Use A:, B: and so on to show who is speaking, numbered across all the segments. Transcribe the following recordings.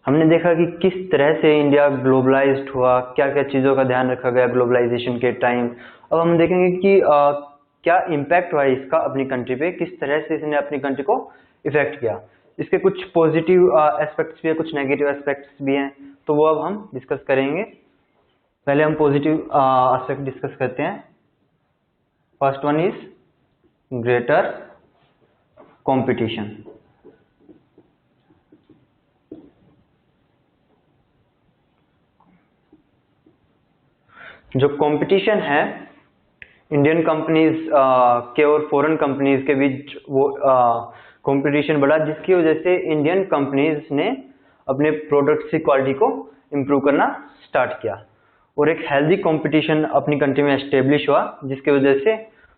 A: हमने देखा कि किस तरह से इंडिया ग्लोबलाइज्ड हुआ, क्या क्या चीज़ों का ध्यान रखा गया ग्लोबलाइजेशन के टाइम। अब हम देखेंगे कि क्या इम्पैक्ट हुआ इसका अपनी कंट्री पे, किस तरह से इसने अपनी कंट्री को इफेक्ट किया। इसके कुछ पॉजिटिव एस्पेक्ट्स भी हैं, कुछ नेगेटिव एस्पेक्ट्स भी हैं, तो वो अब हम डिस्कस करेंगे। पहले हम पॉजिटिव एस्पेक्ट डिस्कस करते हैं। First one is greater competition. जो कंपटीशन है इंडियन कंपनीज के और फॉरेन कंपनीज के बीच, वो कंपटीशन बढ़ा, जिसकी वजह से इंडियन कंपनीज ने अपने प्रोडक्ट्स की क्वालिटी को इम्प्रूव करना स्टार्ट किया और एक हेल्दी कंपटीशन अपनी कंट्री में एस्टेब्लिश हुआ, जिसकी वजह से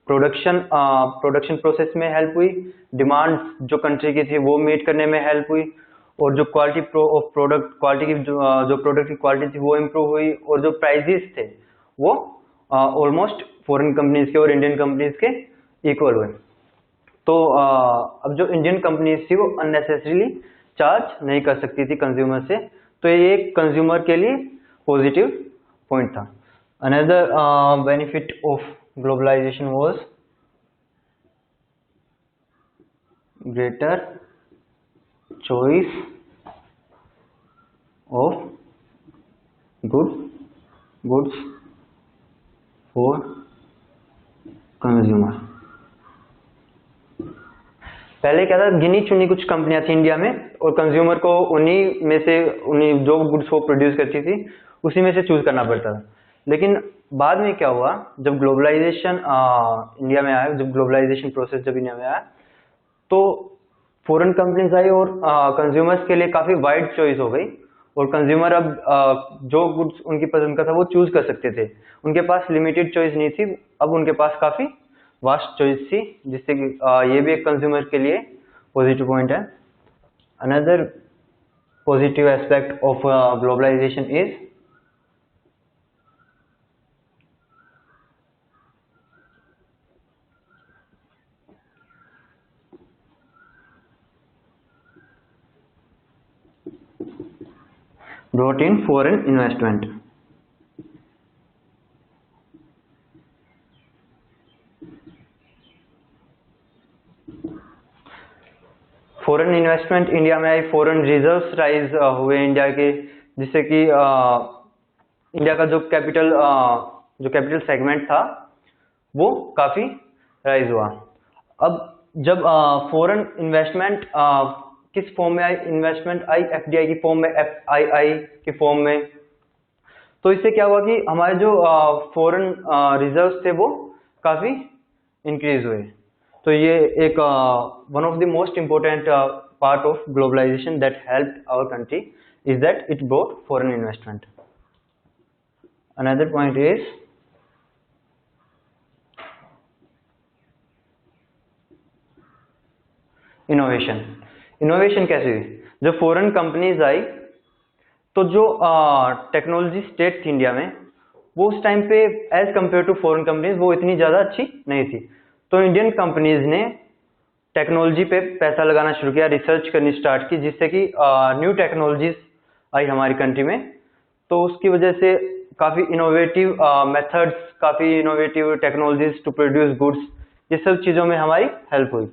A: प्रोडक्शन प्रोसेस में हेल्प हुई, डिमांड जो कंट्री की थी वो मीट करने में हेल्प हुई, और जो क्वालिटी ऑफ प्रोडक्ट क्वालिटी की जो प्रोडक्ट की क्वालिटी थी वो इम्प्रूव हुई, और जो प्राइजेस थे वो ऑलमोस्ट फॉरेन कंपनीज के और इंडियन कंपनीज के इक्वल हुए। तो अब जो इंडियन कंपनीज थी वो अननेसेसरीली चार्ज नहीं कर सकती थी कंज्यूमर से, तो ये एक कंज्यूमर के लिए पॉजिटिव पॉइंट था। Another benefit of globalization was greater choice of goods for consumer. पहले क्या था, गिनी चुनी कुछ कंपनियां थी इंडिया में और कंज्यूमर को उन्हीं में से जो गुड्स वो प्रोड्यूस करती थी उसी में से चूज करना पड़ता था। लेकिन बाद में क्या हुआ, जब ग्लोबलाइजेशन इंडिया में आया, जब ग्लोबलाइजेशन प्रोसेस जब इंडिया में आया, तो फॉरेन कंपनीज आई और कंज्यूमर्स के लिए काफी वाइड चॉइस हो गई, और कंज्यूमर अब जो गुड्स उनकी पसंद का था वो चूज कर सकते थे। उनके पास लिमिटेड चॉइस नहीं थी, अब उनके पास काफी वास्ट चॉइस थी, जिससे कि ये भी एक कंज्यूमर के लिए पॉजिटिव पॉइंट है। Another positive aspect of globalization is brought in foreign investment. Foreign investment India में आई, फॉरेन रिजर्व्स राइज हुए इंडिया के, जिससे कि इंडिया का जो कैपिटल सेगमेंट था वो काफी राइज हुआ। अब जब फॉरेन इन्वेस्टमेंट किस फॉर्म में आई, इन्वेस्टमेंट आई एफडीआई की फॉर्म में, एफआईआई की फॉर्म में, तो इससे क्या हुआ कि हमारे जो फॉरेन रिजर्व्स थे वो काफी इंक्रीज हुए। तो ये एक one of the most important part of globalization that helped our country is that it brought foreign investment. Another point is innovation कैसे हुई, जब फॉरेन कंपनीज आई तो जो टेक्नोलॉजी स्टेट थी इंडिया में, वो उस टाइम पे as compare to foreign companies वो इतनी ज्यादा अच्छी नहीं थी। तो इंडियन कंपनीज ने टेक्नोलॉजी पे पैसा लगाना शुरू किया, रिसर्च करनी स्टार्ट की, जिससे कि न्यू टेक्नोलॉजीज आई हमारी कंट्री में। तो उसकी वजह से काफी इनोवेटिव मेथड्स, काफी innovative technologies to produce goods, ये सब चीजों में हमारी हेल्प हुई।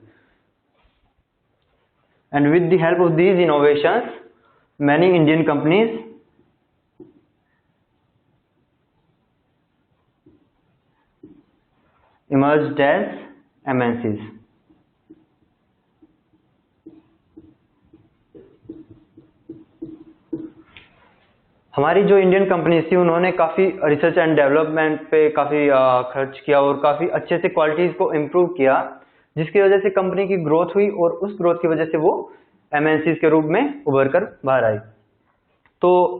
A: And with the help of these innovations many Indian companies emerged as MNCs. हमारी जो इंडियन कंपनीज थी उन्होंने काफी रिसर्च एंड डेवलपमेंट पे काफी खर्च किया और काफी अच्छे से क्वालिटीज को इम्प्रूव किया, जिसकी वजह से कंपनी की ग्रोथ हुई और उस ग्रोथ की वजह से वो एमएनसीज के रूप में उभर कर बाहर आई। तो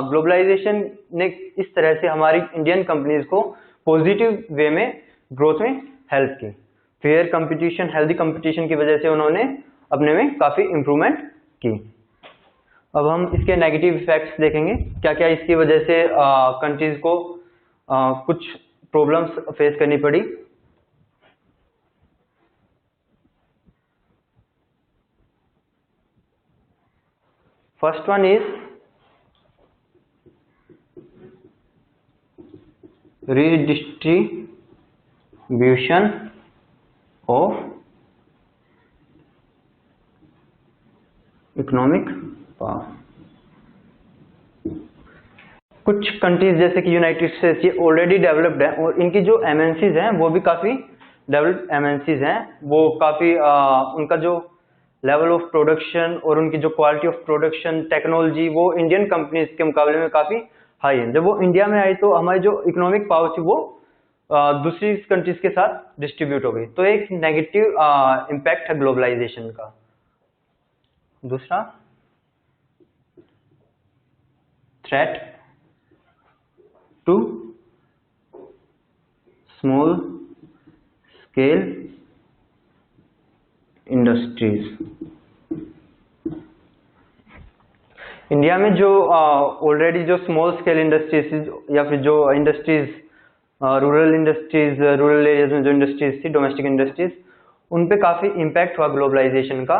A: ग्लोबलाइजेशन ने इस तरह से हमारी इंडियन कंपनीज को पॉजिटिव वे में ग्रोथ में हेल्प की। फेयर कंपटीशन, हेल्दी कंपटीशन की वजह से उन्होंने अपने में काफी इम्प्रूवमेंट की। अब हम इसके नेगेटिव इफेक्ट्स देखेंगे, क्या क्या इसकी वजह से कंट्रीज को कुछ प्रॉब्लम्स फेस करनी पड़ी। First one is redistribution of economic power। कुछ कंट्रीज जैसे कि यूनाइटेड स्टेट्स ये ऑलरेडी डेवलप्ड है और इनकी जो एमएनसीज हैं वो भी काफी डेवलप्ड एमएनसीज हैं, वो काफी उनका जो लेवल ऑफ प्रोडक्शन और उनकी जो क्वालिटी ऑफ प्रोडक्शन टेक्नोलॉजी वो इंडियन कंपनीज के मुकाबले में काफी हाई है। जब वो इंडिया में आई तो हमारी जो इकोनॉमिक पावर थी वो दूसरी कंट्रीज के साथ डिस्ट्रीब्यूट हो गई, तो एक नेगेटिव इम्पैक्ट है ग्लोबलाइजेशन का। दूसरा threat to small scale industries. India में जो ऑलरेडी जो स्मॉल स्केल इंडस्ट्रीज या फिर जो industries rural industries, rural areas में जो इंडस्ट्रीज थी, डोमेस्टिक इंडस्ट्रीज, उन पे काफी इम्पैक्ट हुआ ग्लोबलाइजेशन का,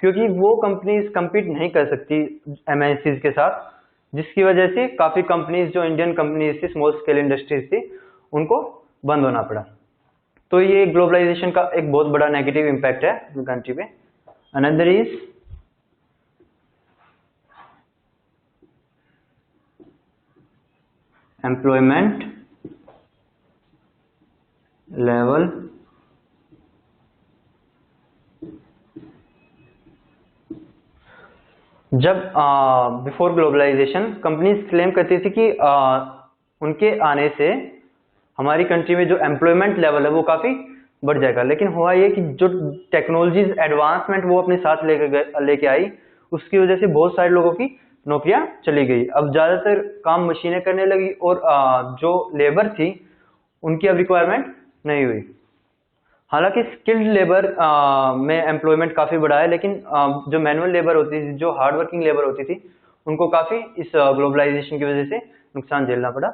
A: क्योंकि वो कंपनीज compete नहीं कर सकती एमएनसीज के साथ, जिसकी वजह से काफी कंपनीज जो इंडियन कंपनीज थी, स्मॉल स्केल इंडस्ट्रीज थी, उनको बंद होना पड़ा। तो ये ग्लोबलाइजेशन का एक बहुत बड़ा नेगेटिव इम्पैक्ट है कंट्री पे। अनदर इज एम्प्लॉयमेंट लेवल जब बिफोर ग्लोबलाइजेशन कंपनीज क्लेम करती थी कि उनके आने से हमारी कंट्री में जो एम्प्लॉयमेंट लेवल है वो काफी बढ़ जाएगा, लेकिन हुआ ये कि जो टेक्नोलॉजीज एडवांसमेंट वो अपने साथ लेके आई, उसकी वजह से बहुत सारे लोगों की नौकरियां चली गई। अब ज्यादातर काम मशीनें करने लगी और जो लेबर थी उनकी अब रिक्वायरमेंट नहीं हुई। हालांकि स्किल्ड लेबर में एम्प्लॉयमेंट काफी बढ़ा है, लेकिन जो मैनुअल लेबर होती थी, जो हार्ड वर्किंग लेबर होती थी, उनको काफी इस ग्लोबलाइजेशन की वजह से नुकसान झेलना पड़ा।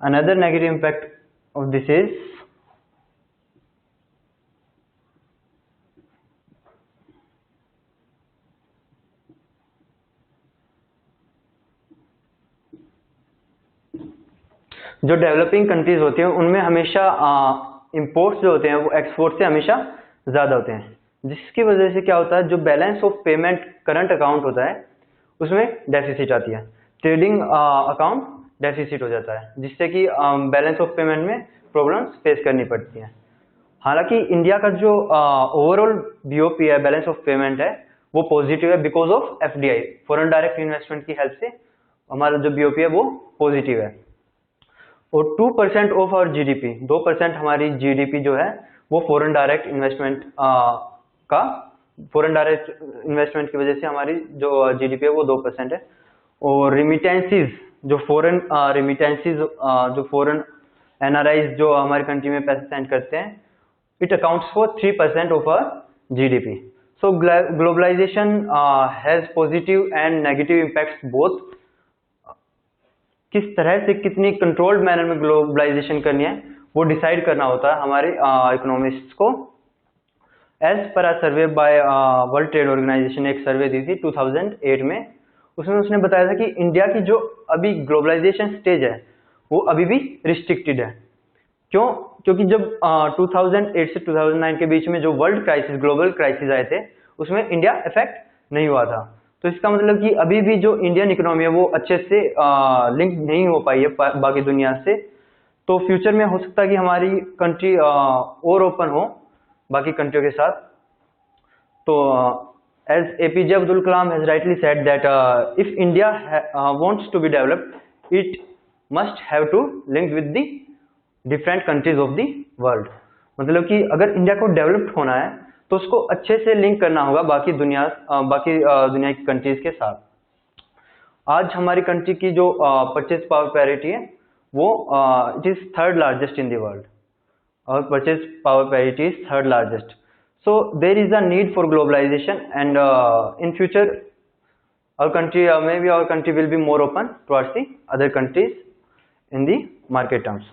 A: Another negative impact of this is जो डेवलपिंग कंट्रीज होती हैं उनमें हमेशा इंपोर्ट्स जो होते हैं वो एक्सपोर्ट से हमेशा ज्यादा होते हैं, जिसकी वजह से क्या होता है, जो balance of payment current account होता है उसमें डेफिसिट आती है, ट्रेडिंग अकाउंट डेफिसिट हो जाता है, जिससे कि बैलेंस ऑफ पेमेंट में प्रॉब्लम्स फेस करनी पड़ती हैं। हालांकि इंडिया का जो ओवरऑल बीओपी है, बैलेंस ऑफ पेमेंट है, वो पॉजिटिव है because of FDI, foreign direct investment की हेल्प से हमारा जो बीओपी है वो पॉजिटिव है। और 2% ऑफ आवर जीडीपी, 2% हमारी जीडीपी जो है वो foreign direct investment foreign direct investment की वजह से हमारी जो जीडीपी है वो 2% है। और रिमिटेंसीज, जो फॉरेन रिमिटेंसीज, जो फॉरेन एनआरआईज जो हमारी कंट्री में पैसे सेंड करते हैं, it accounts for 3% of our GDP. So globalization has positive and negative impacts both. किस तरह से कितनी कंट्रोल्ड मैनर में ग्लोबलाइजेशन करनी है वो डिसाइड करना होता है हमारे इकोनॉमिस्ट्स को। एज पर अ सर्वे बाय वर्ल्ड ट्रेड ऑर्गेनाइजेशन ने एक सर्वे दी थी 2008 में, उसमें उसने बताया था कि इंडिया की जो अभी ग्लोबलाइजेशन स्टेज है वो अभी भी रिस्ट्रिक्टेड है। क्यों? क्योंकि जब 2008 से 2009 के बीच में जो वर्ल्ड क्राइसिस, ग्लोबल क्राइसिस आए थे, उसमें इंडिया इफेक्ट नहीं हुआ था। तो इसका मतलब कि अभी भी जो इंडियन इकोनॉमी है वो अच्छे से लिंक नहीं हो पाई है बाकी दुनिया से। तो फ्यूचर में हो सकता है कि हमारी कंट्री और ओपन हो बाकी कंट्रियों के साथ। तो as APJ Abdul Kalam has rightly said that if India wants to be developed, it must have to link with the different countries of the world. मतलब कि अगर इंडिया को डेवलप्ड होना है तो उसको अच्छे से लिंक करना होगा बाकी दुनिया की कंट्रीज के साथ। आज हमारी कंट्री की जो परचेज पावर पैरिटी है वो it is third largest in the world, और purchase power parity is third largest. So there is a need for globalisation and in future our country maybe our country will be more open towards the other countries in the market terms.